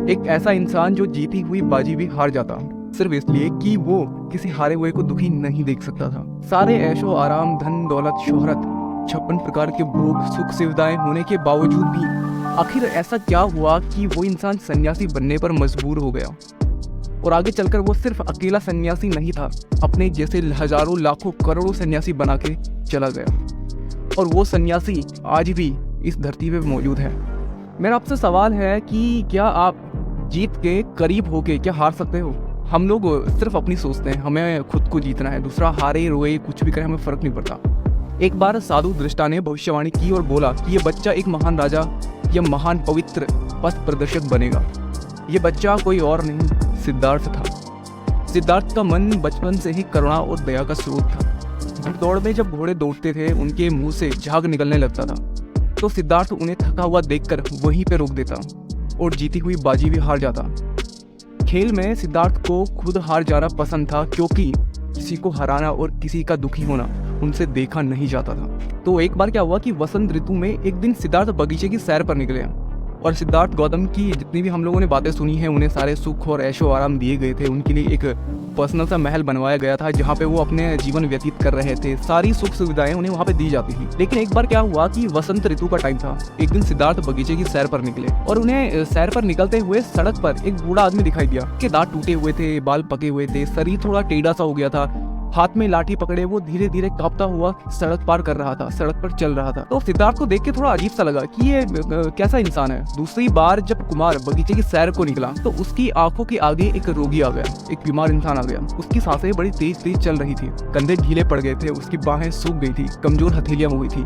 एक ऐसा इंसान जो जीती हुई बाजी भी हार जाता, सिर्फ इसलिए कि वो किसी हारे हुए को दुखी नहीं देख सकता था। सारे ऐशो आराम, धन दौलत, शोहरत, 56 प्रकार के भोग, सुख सुविधाएं होने के बावजूद भी आखिर ऐसा क्या हुआ कि वो इंसान सन्यासी बनने पर मजबूर हो गया। और आगे चलकर वो सिर्फ अकेला सन्यासी नहीं था, अपने जैसे हजारों लाखों करोड़ों सन्यासी बना के चला गया। और वो सन्यासी आज भी इस धरती पे मौजूद है। मेरा आपसे सवाल है कि क्या आप जीत के करीब होके क्या हार सकते हो? हम लोग सिर्फ अपनी सोचते हैं, हमें खुद को जीतना है, दूसरा हारे रोए कुछ भी करे हमें फर्क नहीं पड़ता। एक बार साधु दृष्टा ने भविष्यवाणी की और बोला कि ये बच्चा एक महान राजा या महान पवित्र पथ प्रदर्शक बनेगा। ये बच्चा कोई और नहीं, सिद्धार्थ था। सिद्धार्थ का मन बचपन से ही करुणा और दया का स्रोत था। दौड़ में जब घोड़े दौड़ते थे उनके मुंह से झाग निकलने लगता था, तो सिद्धार्थ उन्हें थका हुआ देखकर वहीं पे रोक देता और जीती हुई बाजी भी हार जाता। खेल में सिद्धार्थ को खुद हार जाना पसंद था, क्योंकि किसी को हराना और किसी का दुखी होना उनसे देखा नहीं जाता था। तो एक बार क्या हुआ कि वसंत ऋतु में एक दिन सिद्धार्थ बगीचे की सैर पर निकले और सिद्धार्थ गौतम की जितनी भी हम लोगों ने बातें सुनी हैं, उन्हें सारे सुख और ऐशो आराम दिए गए थे। उनके लिए एक पर्सनल सा महल बनवाया गया था जहाँ पे वो अपने जीवन व्यतीत कर रहे थे। सारी सुख सुविधाएं उन्हें वहाँ पे दी जाती थी। लेकिन एक बार क्या हुआ कि वसंत ऋतु का टाइम था। एक दिन सिद्धार्थ बगीचे की सैर पर निकले और उन्हें सैर पर निकलते हुए सड़क पर एक बूढ़ा आदमी दिखाई दिया। के दांत टूटे हुए थे, बाल पके हुए थे, शरीर थोड़ा टेढ़ा सा हो गया था। हाथ में लाठी पकड़े वो धीरे धीरे कांपता हुआ सड़क पार कर रहा था, सड़क पर चल रहा था। तो सिद्धार्थ को देख के थोड़ा अजीब सा लगा कि ये कैसा इंसान है। दूसरी बार जब कुमार बगीचे की सैर को निकला तो उसकी आंखों के आगे एक रोगी आ गया, एक बीमार इंसान आ गया। उसकी सांसें बड़ी तेज तेज चल रही थी, कंधे ढीले पड़ गए थे, उसकी बाहें सूख गई थी, कमजोर हथेलियां हो गई थी,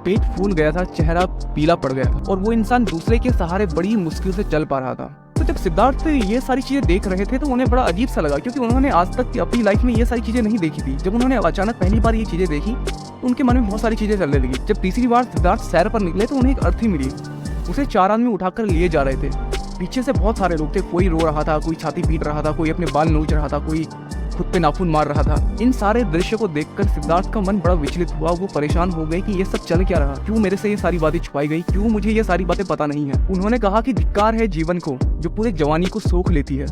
पेट फूल गया था, चेहरा पीला पड़ गया था और वो इंसान दूसरे के सहारे बड़ी मुश्किल से चल पा रहा था। तो जब सिद्धार्थ ये सारी चीजें देख रहे थे तो उन्हें बड़ा अजीब सा लगा, क्योंकि उन्होंने आज तक अपनी लाइफ में ये सारी चीजें नहीं देखी थी। जब उन्होंने अचानक पहली बार ये चीजें देखी तो उनके मन में बहुत सारी चीजें चलने लगी। जब तीसरी बार सिद्धार्थ सैर पर निकले तो उन्हें एक अर्थी मिली। उसे 4 आदमी उठाकर लिए जा रहे थे। पीछे से बहुत सारे लोग थे, कोई रो रहा था, कोई छाती पीट रहा था, कोई अपने बाल नोच रहा था, कोई खुद पे नाखून मार रहा था। इन सारे दृश्य को देखकर सिद्धार्थ का मन बड़ा विचलित हुआ। वो परेशान हो गए कि ये सब चल क्या रहा, क्यों मेरे से ये सारी बातें छुपाई गई, क्यों मुझे ये सारी बातें पता नहीं है। उन्होंने कहा कि धिक्कार है जीवन को जो पूरे जवानी को सोख लेती है,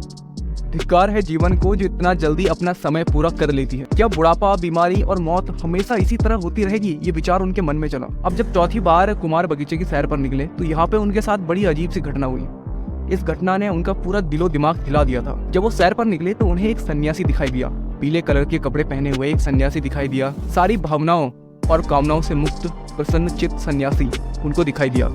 धिक्कार है जीवन को जो इतना जल्दी अपना समय पूरा कर लेती है। क्या बुढ़ापा, बीमारी और मौत हमेशा इसी तरह होती रहेगी? ये विचार उनके मन में चला। अब जब चौथी बार कुमार बगीचे की सैर पर निकले तो यहाँ पे उनके साथ बड़ी अजीब सी घटना हुई। इस घटना ने उनका पूरा दिलो दिमाग हिला दिया था। जब वो सैर पर निकले तो उन्हें एक सन्यासी दिखाई दिया। पीले कलर के कपड़े पहने हुए एक सन्यासी दिखाई दिया। सारी भावनाओं और कामनाओं से मुक्त प्रसन्न चित्त सन्यासी उनको दिखाई दिया।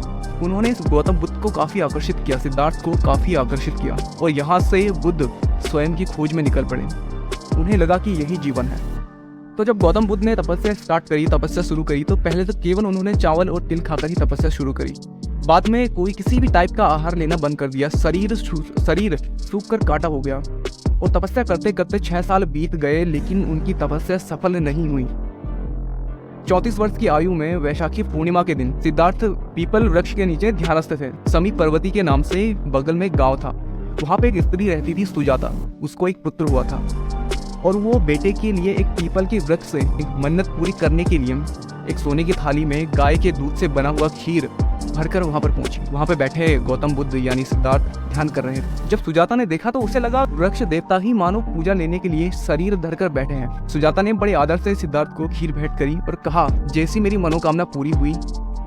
उन्होंने इस गौतम बुद्ध को काफी आकर्षित किया, सिद्धार्थ को काफी आकर्षित किया और यहाँ से बुद्ध स्वयं की खोज में निकल पड़े। उन्हें लगा कि यही जीवन है। तो जब गौतम बुद्ध ने तपस्या शुरू करी तो पहले तो केवल उन्होंने चावल और तिल खाकर ही तपस्या शुरू करी। बाद में कोई किसी भी टाइप का आहार लेना बंद कर दिया। शरीर सूख कर काटा हो गया और तपस्या करते करते 6 साल बीत गए, लेकिन उनकी तपस्या सफल नहीं हुई। 34 वर्ष की आयु में वैशाखी पूर्णिमा के दिन सिद्धार्थ पीपल वृक्ष के नीचे ध्यानस्थ थे। समीप पर्वती के नाम से बगल में एक गाँव था। वहाँ पे एक स्त्री रहती थी सुजाता। उसको एक पुत्र हुआ था और वो बेटे के लिए एक पीपल के वृक्ष से एक मन्नत पूरी करने के लिए एक सोने की थाली में गाय के दूध से बना हुआ खीर भरकर वहाँ पर पहुंची। वहाँ पे बैठे गौतम बुद्ध यानी सिद्धार्थ ध्यान कर रहे थे। जब सुजाता ने देखा तो उसे लगा वृक्ष देवता ही मानो पूजा लेने के लिए शरीर धरकर बैठे हैं। सुजाता ने बड़े आदर से सिद्धार्थ को खीर भेंट करी और कहा, जैसी मेरी मनोकामना पूरी हुई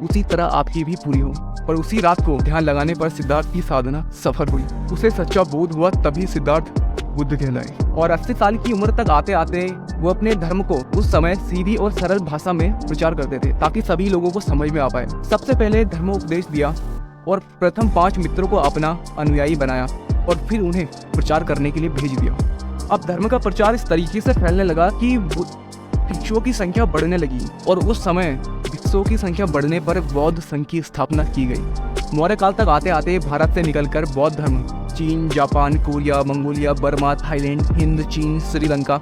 उसी तरह आपकी भी पूरी हो। पर उसी रात को ध्यान लगाने पर सिद्धार्थ की साधना सफल हुई। उसे सच्चा बोध हुआ, तभी सिद्धार्थ बुद्ध कहलाए। और 80 साल की उम्र तक आते आते वो अपने धर्म को उस समय सीधी और सरल भाषा में प्रचार करते थे ताकि सभी लोगों को समझ में आ पाए। सबसे पहले धर्मोपदेश दिया और प्रथम 5 मित्रों को अपना अनुयायी बनाया और फिर उन्हें प्रचार करने के लिए भेज दिया। अब धर्म का प्रचार इस तरीके से फैलने लगा कि भिक्षुओं की संख्या बढ़ने लगी और उस समय भिक्षुओं की संख्या बढ़ने पर बौद्ध संघ की स्थापना की गई। मौर्य काल तक आते आते भारत से निकलकर बौद्ध धर्म चीन, Japan, Korea, Mongolia, Burma, Thailand, Hind, चीन, श्रीलंका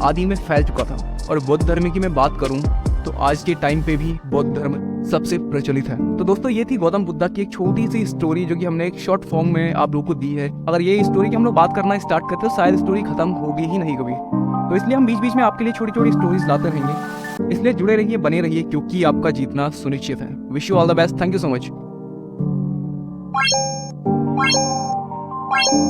आदि में फैल चुका था। और बौद्ध धर्म की मैं बात करूं तो आज के टाइम पे भी बौद्ध धर्म सबसे प्रचलित है। तो दोस्तों ये थी गौतम बुद्ध की एक छोटी सी स्टोरी जो कि हमने एक शॉर्ट फॉर्म में आप लोगों को दी है। अगर ये स्टोरी की हम लोग बात करना स्टार्ट करते तो शायद स्टोरी खत्म होगी ही नहीं कभी। तो इसलिए हम बीच बीच में आपके लिए छोटी छोटी स्टोरीज लाते रहेंगे। इसलिए जुड़े रहिए, बने रहिए, क्योंकि आपका जीतना सुनिश्चित है। Wish you all the best. Thank you so much. है।